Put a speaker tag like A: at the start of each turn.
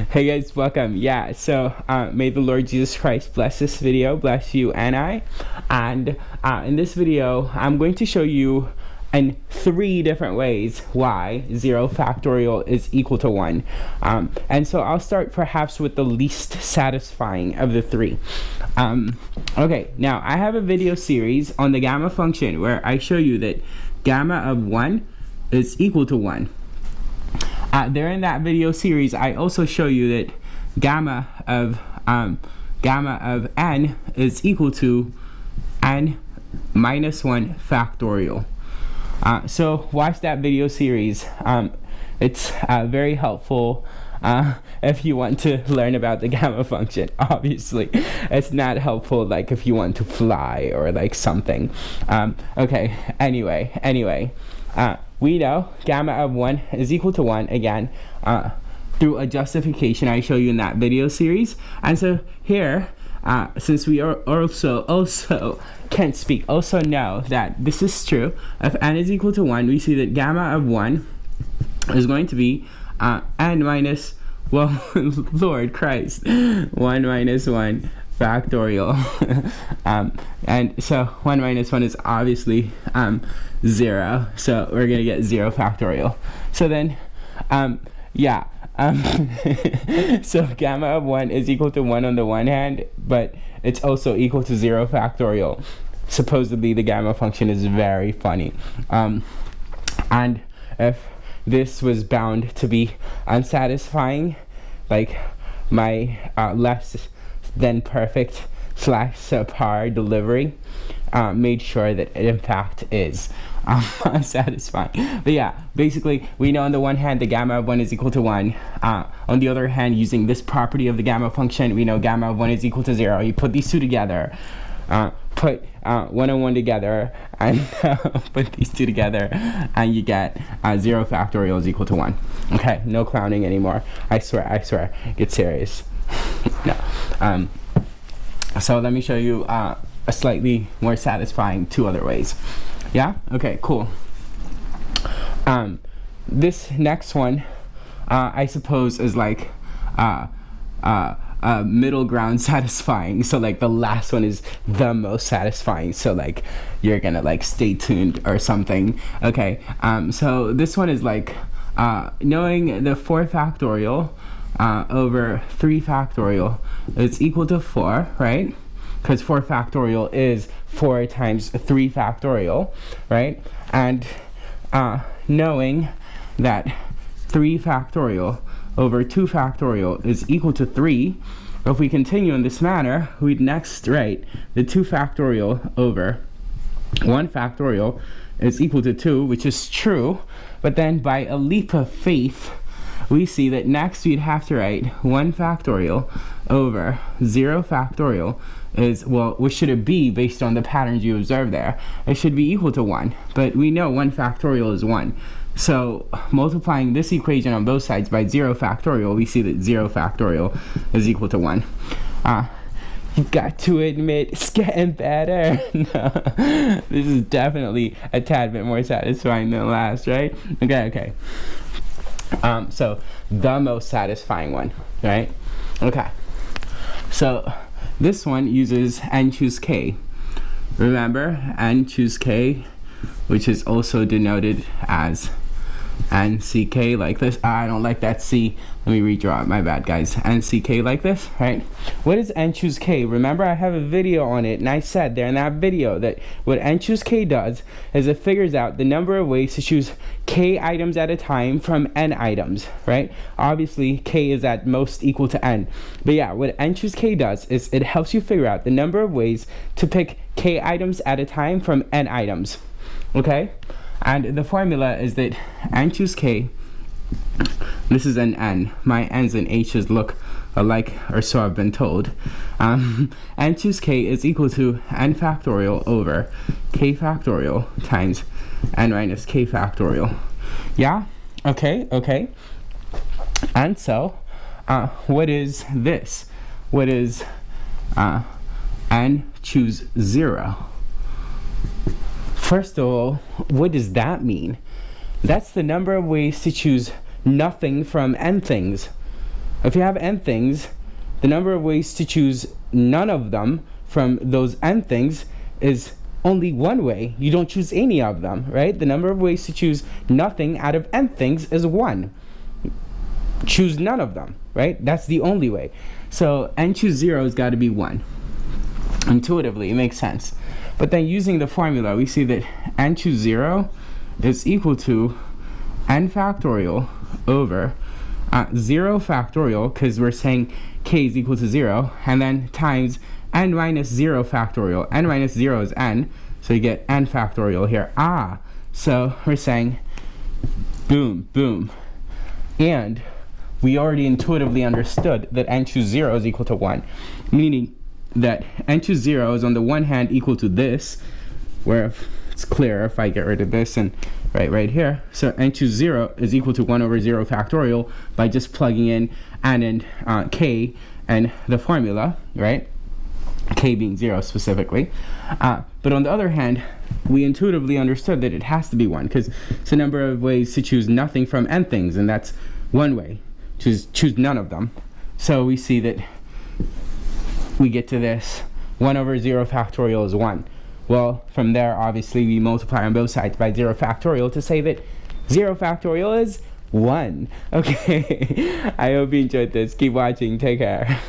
A: Hey guys, welcome. May the Lord Jesus Christ bless this video, bless you and I. And in this video, I'm going to show you in 3 different ways why 0 factorial is equal to 1. And so I'll start perhaps with the least satisfying of the 3. Okay, now I have a video series on the gamma function where I show you that gamma of 1 is equal to 1. There in that video series, I also show you that gamma of n is equal to n minus 1 factorial. So watch that video series. It's very helpful if you want to learn about the gamma function. Obviously, it's not helpful like if you want to fly or like something. Okay, anyway. We know gamma of 1 is equal to 1 again through a justification I show you in that video series. And so here, since we are also know that this is true, if n is equal to 1, we see that gamma of 1 is going to be n minus, well, Lord Christ, 1 minus 1 factorial. And so 1 minus 1 is obviously 0, so we're gonna get 0 factorial. So then so gamma of 1 is equal to 1 on the one hand, but it's also equal to 0 factorial. Supposedly the gamma function is very funny, and if this was bound to be unsatisfying, like my less than perfect / subpar delivery made sure that it in fact is unsatisfying. But yeah, basically we know on the one hand the gamma of 1 is equal to 1. On the other hand, using this property of the gamma function, we know gamma of 1 is equal to 0. You put these two together, put 1 and 1 together, and put these two together, and you get 0 factorial is equal to 1. Okay, no clowning anymore. I swear, get serious. No. So let me show you a slightly more satisfying 2 other ways. Yeah? Okay, cool. This next one, I suppose, is like middle ground satisfying. So like the last one is the most satisfying. So like you're gonna like stay tuned or something. Okay. So this one is like knowing the 4 factorial over 3 factorial is equal to 4, right? Because 4 factorial is 4 times 3 factorial, right? And knowing that 3 factorial over 2 factorial is equal to 3, if we continue in this manner, we'd next write the 2 factorial over 1 factorial is equal to 2, which is true, but then by a leap of faith, we see that next we'd have to write 1 factorial over 0 factorial is, well, what should it be based on the patterns you observe there? It should be equal to 1, but we know 1 factorial is 1. So multiplying this equation on both sides by 0 factorial, we see that 0 factorial is equal to 1. You've got to admit, it's getting better. No, this is definitely a tad bit more satisfying than last, right? Okay. So the most satisfying one, right? Okay. So this one uses n choose k. Remember, n choose k, which is also denoted as NCK like this. I don't like that C. Let me redraw it. My bad, guys. NCK like this, right? What is n choose k? Remember, I have a video on it, and I said there in that video that what n choose k does is it figures out the number of ways to choose k items at a time from n items, right? Obviously, k is at most equal to n. But yeah, what n choose k does is it helps you figure out the number of ways to pick k items at a time from n items, okay? And the formula is that n choose k, this is an n, my n's and h's look alike, or so I've been told. N choose k is equal to n factorial over k factorial times n minus k factorial. Yeah? Okay. And so, what is this? What is n choose 0? First of all, what does that mean? That's the number of ways to choose nothing from n things. If you have n things, the number of ways to choose none of them from those n things is only one way. You don't choose any of them, right? The number of ways to choose nothing out of n things is 1. Choose none of them, right? That's the only way. So n choose 0 has got to be 1. Intuitively, it makes sense. But then using the formula, we see that n choose 0 is equal to n factorial over 0 factorial, because we're saying k is equal to 0, and then times n minus 0 factorial. N minus 0 is n, so you get n factorial here. So we're saying boom, boom. And we already intuitively understood that n choose 0 is equal to 1, meaning that n choose 0 is on the one hand equal to this, where it's clear if I get rid of this and right here. So n choose 0 is equal to 1 over 0 factorial by just plugging in n and k and the formula, right? K being 0 specifically. But on the other hand, we intuitively understood that it has to be 1, because it's a number of ways to choose nothing from n things, and that's one way. Choose none of them. So we see that we get to this 1 over 0 factorial is 1. Well, from there, obviously, we multiply on both sides by 0 factorial to say that 0 factorial is 1. Okay, I hope you enjoyed this. Keep watching. Take care.